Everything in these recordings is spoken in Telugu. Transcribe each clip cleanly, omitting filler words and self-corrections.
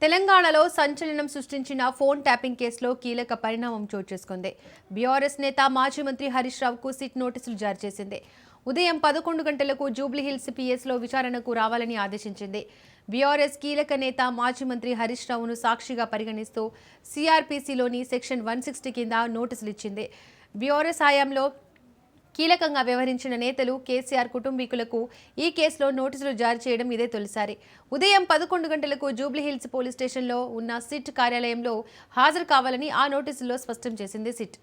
తెలంగాణలో సంచలనం సృష్టించిన ఫోన్ ట్యాపింగ్ కేసులో కీలక పరిణామం చోటు చేసుకుంది. బీఆర్ఎస్ నేత మాజీ మంత్రి హరీష్ రావుకు సిట్ నోటీసులు జారీ చేసింది. ఉదయం 11 గంటలకు జూబ్లీహిల్స్ పిఎస్లో విచారణకు రావాలని ఆదేశించింది. బీఆర్ఎస్ కీలక నేత మాజీ మంత్రి హరీష్ రావును సాక్షిగా పరిగణిస్తూ సిఆర్పిసిలోని సెక్షన్ 160 కింద నోటీసులు ఇచ్చింది. బీఆర్ఎస్ హయాంలో కీలకంగా వ్యవహరించిన నేతలు కేసీఆర్ కుటుంబీకులకు ఈ కేసులో నోటీసులు జారీ చేయడం ఇదే తొలిసారి. ఉదయం 11 గంటలకు జూబ్లీహిల్స్ పోలీస్ స్టేషన్లో ఉన్న సిట్ కార్యాలయంలో హాజరు కావాలని ఆ నోటీసుల్లో స్పష్టం చేసింది సిట్.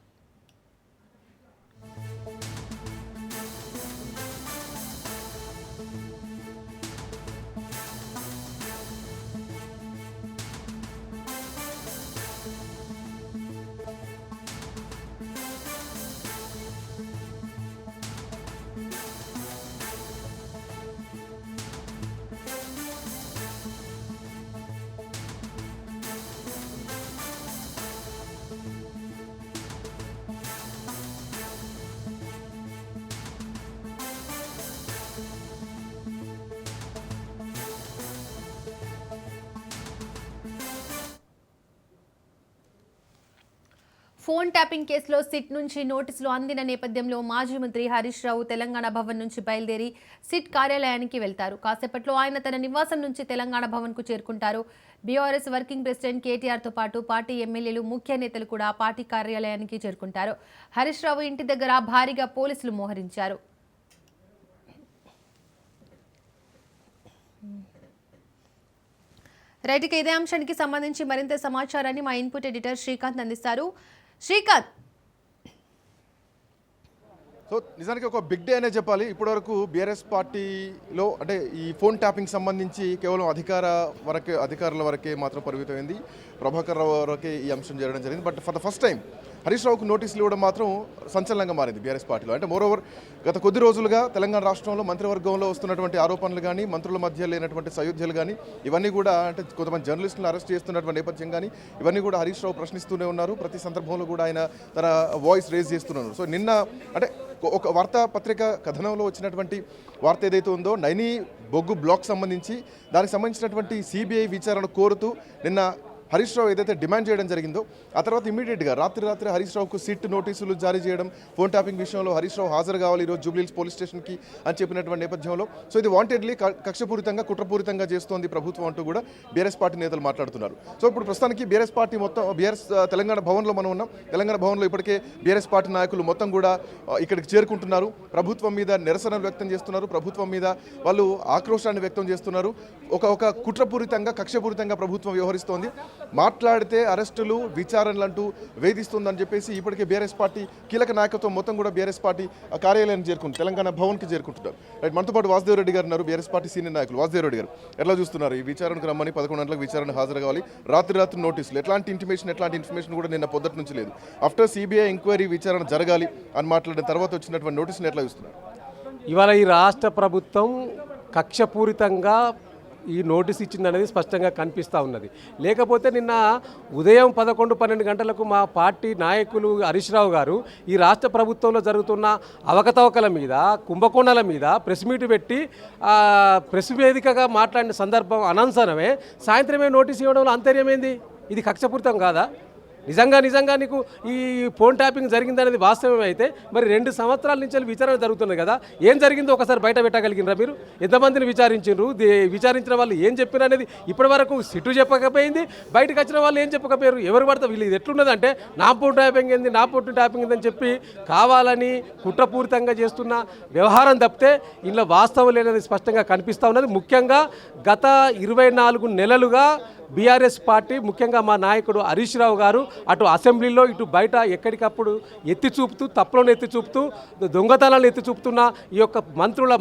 ఫోన్ ట్యాపింగ్ కేసులో సిట్ నుంచి నోటీసులు అందిన నేపథ్యంలో మాజీ మంత్రి హరీష్ రావు తెలంగాణ భవన్ నుంచి బయలుదేరి సిట్ కార్యాలయానికి వెళ్తారు. కాసేపట్లో ఆయన తన నివాసం నుంచి తెలంగాణ భవన్కు చేరుకుంటారు. బీఆర్ఎస్ వర్కింగ్ ప్రెసిడెంట్ కేటీఆర్తో పాటు పార్టీ ఎమ్మెల్యేలు, ముఖ్య నేతలు కూడా పార్టీ కార్యాలయానికి చేరుకుంటారు. హరీష్ రావు ఇంటి దగ్గర భారీగా పోలీసులు మోహరించారు. రైట్కి ఇదే అంశానికి సంబంధించి మరింత సమాచారాన్ని మా ఇన్పుట్ ఎడిటర్ శ్రీకాంత్ అందిస్తారు. శ్రీకాంత్, సో నిజానికి ఒక బిగ్ డే అనే చెప్పాలి. ఇప్పటివరకు బీఆర్ఎస్ పార్టీలో అంటే ఈ ఫోన్ ట్యాపింగ్ సంబంధించి కేవలం అధికారుల వరకే మాత్రం పరిమితమైంది. ప్రభాకర్ రావు వరకే ఈ అంశం జరగడం జరిగింది. But for the first time Harish రావుకు నోటీసులు ఇవ్వడం మాత్రం సంచలనంగా మారింది బీఆర్ఎస్ పార్టీలో. అంటే మోరోవర్ గత కొద్ది రోజులుగా తెలంగాణ రాష్ట్రంలో మంత్రివర్గంలో వస్తున్నటువంటి ఆరోపణలు కానీ, మంత్రుల మధ్య లేనటువంటి సయోధ్యలు కానీ, ఇవన్నీ కూడా అంటే కొంతమంది జర్నలిస్టులను అరెస్ట్ చేస్తున్నటువంటి నేపథ్యం కానీ ఇవన్నీ కూడా హరీష్ రావు ప్రశ్నిస్తూనే ఉన్నారు. ప్రతి సందర్భంలో కూడా ఆయన తన వాయిస్ రేజ్ చేస్తున్నారు. సో నిన్న అంటే ఒక వార్తాపత్రిక కథనంలో వచ్చినటువంటి వార్త ఏదైతే ఉందో నైనీ బొగ్గు బ్లాక్ సంబంధించి దానికి సంబంధించినటువంటి సిబిఐ విచారణ కోరుతూ నిన్న హరీష్ రావు ఏదైతే డిమాండ్ చేయడం జరిగిందో ఆ తర్వాత ఇమీడియట్గా రాత్రి హరీష్ రావుకు సిట్ నోటీసులు జారీ చేయడం, ఫోన్ ట్యాపింగ్ విషయంలో హరీష్ రావు హాజరు కావాలి ఈరోజు జూబ్లీహిల్స్ పోలీస్ స్టేషన్కి అని చెప్పినటువంటి నేపథ్యంలో సో ఇది వాంటెడ్లీ కక్షపూరితంగా కుట్రపూరితంగా చేస్తోంది ప్రభుత్వం అంటూ కూడా బీఆర్ఎస్ పార్టీ నేతలు మాట్లాడుతున్నారు. సో ఇప్పుడు ప్రస్తుతానికి బీఆర్ఎస్ పార్టీ మొత్తం తెలంగాణ భవన్లో మనం ఉన్నాం. తెలంగాణ భవన్లో ఇప్పటికే బీఆర్ఎస్ పార్టీ నాయకులు మొత్తం కూడా ఇక్కడికి చేరుకుంటున్నారు. ప్రభుత్వం మీద నిరసనలు వ్యక్తం చేస్తున్నారు. ప్రభుత్వం మీద వాళ్ళు ఆక్రోశాన్ని వ్యక్తం చేస్తున్నారు. ఒక కుట్రపూరితంగా కక్షపూరితంగా ప్రభుత్వం వ్యవహరిస్తోంది. మాట్లాడితే అరెస్టులు, విచారణలు అంటూ వేధిస్తుందని చెప్పేసి ఇప్పటికే బీఆర్ఎస్ పార్టీ కీలక నాయకత్వం మొత్తం కూడా బీఆర్ఎస్ పార్టీ కార్యాలయానికి చేరుకుంటారు, తెలంగాణ భవన్కి చేరుకుంటున్నారు. రైట్, మనతో పాటు వాసుదేవ్ రెడ్డి గారు ఉన్నారు, బీఆర్ఎస్ పార్టీ సీనియర్ నాయకులు. వాసుదేవ్ రెడ్డి గారు, ఎట్లా చూస్తున్నారు ఈ విచారణకు రమ్మని 11 గంటలకు విచారణ హాజరు కావాలి, రాత్రి నోటీసులు, ఎట్లాంటి ఇన్ఫర్మేషన్ కూడా నిన్న పొద్దుట నుంచి లేదు. ఆఫ్టర్ సిబిఐ ఎంక్వైరీ విచారణ జరగాలి అని మాట్లాడిన తర్వాత వచ్చినటువంటి నోటీసులు ఎట్లా చూస్తున్నారు? ఇవాళ ఈ రాష్ట్ర ప్రభుత్వం కక్షపూరితంగా ఈ నోటీస్ ఇచ్చిందనేది స్పష్టంగా కనిపిస్తూ ఉన్నది. లేకపోతే నిన్న ఉదయం 11-12 గంటలకు మా పార్టీ నాయకులు హరీష్ రావు గారు ఈ రాష్ట్ర ప్రభుత్వంలో జరుగుతున్న అవకతవకల మీద, కుంభకోణాల మీద ప్రెస్ మీట్ పెట్టి ప్రెస్ వేదికగా మాట్లాడిన సందర్భం అనంతరమే సాయంత్రమే నోటీస్ ఇవ్వడంలో అంతర్యమైంది. ఇది కక్షపూరితం కాదా? నిజంగా నీకు ఈ ఫోన్ ట్యాపింగ్ జరిగిందనేది వాస్తవమే అయితే మరి 2 సంవత్సరాల నుంచి విచారణ జరుగుతుంది కదా, ఏం జరిగిందో ఒకసారి బయట పెట్టగలిగినరా మీరు? ఎంతమందిని విచారించారు? విచారించిన వాళ్ళు ఏం చెప్పారు అనేది ఇప్పటి వరకు సిట్టు చెప్పకపోయింది. బయటకు వచ్చిన వాళ్ళు ఏం చెప్పకపోయారు? ఎవరు పడతా వీళ్ళు ఇది ఎట్లున్నదంటే నా ఫోన్ ట్యాపింగ్ ఏంది అని చెప్పి కావాలని కుట్రపూరితంగా చేస్తున్న వ్యవహారం తప్పితే ఇందులో వాస్తవం లేనిది స్పష్టంగా కనిపిస్తూ ఉన్నది. ముఖ్యంగా గత 24 నెలలుగా బీఆర్ఎస్ పార్టీ, ముఖ్యంగా మా నాయకుడు హరీష్ రావు గారు అటు అసెంబ్లీలో ఇటు బయట ఎక్కడికప్పుడు తప్పులను ఎత్తి చూపుతూ దొంగతనాలను ఎత్తి చూపుతున్న ఈ యొక్క మంత్రుల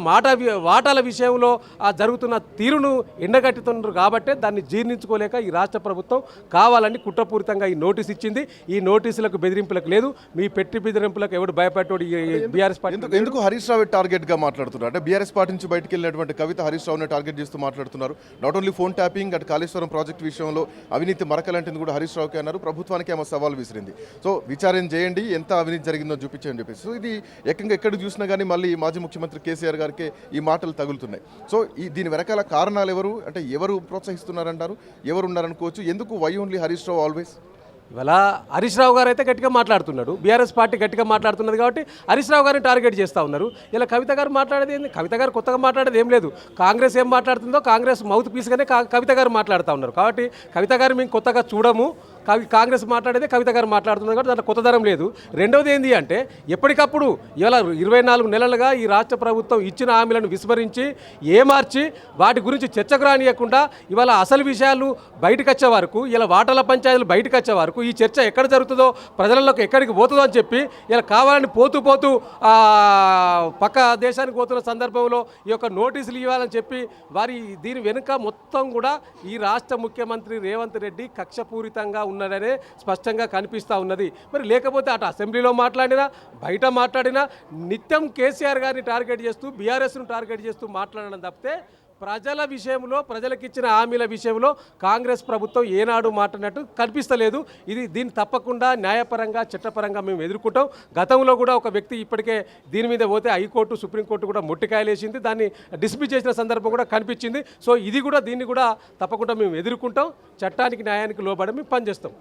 వాటాల విషయంలో జరుగుతున్న తీరును ఎండగట్టుతున్నారు. కాబట్టి దాన్ని జీర్ణించుకోలేక ఈ రాష్ట్ర ప్రభుత్వం కావాలని కుట్రపూరితంగా ఈ నోటీస్ ఇచ్చింది. ఈ నోటీసులకు బెదిరింపులకు లేదు, మీ బెదిరింపులకు ఎవడు భయపడ్డాడు ఈ బీఆర్ఎస్ పార్టీ? ఎందుకు హరీష్ రావు టార్గెట్గా మాట్లాడుతున్నారు? అంటే బీఆర్ఎస్ పార్టీ నుంచి బయటకు వెళ్ళినటువంటి కవిత హరీష్ రావుని టార్గెట్ చేస్తూ మాట్లాడుతున్నారు. నాట్ ఓన్లీ ఫోన్ ట్యాపింగ్, అటు కాళేశ్వరం ప్రాజెక్ట్ ప్రాజెక్టు విషయంలో అవినీతి మరకలంటింది కూడా హరీష్ రావుకి అన్నారు. ప్రభుత్వానికి ఏమో సవాల్ విసిరింది. సో విచారణ చేయండి, ఎంత అవినీతి జరిగిందో చూపించని చెప్పేసి. సో ఇది ఏకంగా ఎక్కడ చూసినా కానీ మళ్ళీ మాజీ ముఖ్యమంత్రి కేసీఆర్ గారికి ఈ మాటలు తగులుతున్నాయి. సో దీని వెనకాల కారణాలు ఎవరు, అంటే ఎవరు ప్రోత్సహిస్తున్నారంటారు, ఎవరు ఉన్నారనుకోవచ్చు. ఎందుకు why only Harish Rao always? ఇవాళ హరీష్ రావు గారు అయితే గట్టిగా మాట్లాడుతున్నాడు, బీఆర్ఎస్ పార్టీ గట్టిగా మాట్లాడుతున్నది కాబట్టి హరీష్ రావు గారిని టార్గెట్ చేస్తూ ఉన్నారు. ఇలా కవిత గారు మాట్లాడేది ఏంది? కవిత గారు కొత్తగా మాట్లాడేది ఏం లేదు. కాంగ్రెస్ ఏం మాట్లాడుతుందో కాంగ్రెస్ మౌత్ పీస్గానే కవిత గారు మాట్లాడుతూ ఉన్నారు. కాబట్టి కవిత గారు మేము కొత్తగా చూడము, కాంగ్రెస్ మాట్లాడేదే కవిత గారు మాట్లాడుతున్నారు కాబట్టి దాంట్లో కొత్తదనం లేదు. రెండవది ఏంటి అంటే ఎప్పటికప్పుడు ఇవాళ 24 నెలలుగా ఈ రాష్ట్ర ప్రభుత్వం ఇచ్చిన హామీలను విస్మరించి ఏమార్చి వాటి గురించి చర్చకు రానియకుండా ఇవాళ అసలు విషయాలు బయటకు వచ్చే వరకు, ఇలా వాటాల పంచాయతీలు బయటకు వచ్చే వరకు ఈ చర్చ ఎక్కడ జరుగుతుందో, ప్రజలలోకి ఎక్కడికి పోతుందో అని చెప్పి ఇలా కావాలని పోతూ పక్క దేశానికి పోతున్న సందర్భంలో ఈ యొక్క నోటీసులు ఇవ్వాలని చెప్పి దీని వెనుక మొత్తం కూడా ఈ రాష్ట్ర ముఖ్యమంత్రి రేవంత్ రెడ్డి కక్షపూరితంగా ఉన్నాడనే స్పష్టంగా కనిపిస్తూ ఉన్నది. మరి లేకపోతే అటు అసెంబ్లీలో మాట్లాడినా బయట మాట్లాడినా నిత్యం కేసీఆర్ గారిని టార్గెట్ చేస్తూ బీఆర్ఎస్ను టార్గెట్ చేస్తూ మాట్లాడడం తప్పితే ప్రజల విషయంలో, ప్రజలకు ఇచ్చిన హామీల విషయంలో కాంగ్రెస్ ప్రభుత్వం ఏనాడు మాట్లాడినట్టు కనిపిస్తలేదు. దీన్ని తప్పకుండా న్యాయపరంగా, చట్టపరంగా మేము ఎదుర్కొంటాం. గతంలో కూడా ఒక వ్యక్తి ఇప్పటికే దీని మీద పోతే హైకోర్టు, సుప్రీంకోర్టు కూడా మొట్టికాయలేసింది, దాన్ని డిస్మిస్ చేసిన సందర్భం కూడా కనిపించింది. సో దీన్ని కూడా తప్పకుండా మేము ఎదుర్కొంటాం. చట్టానికి, న్యాయానికి లోబడి మేము పనిచేస్తాం.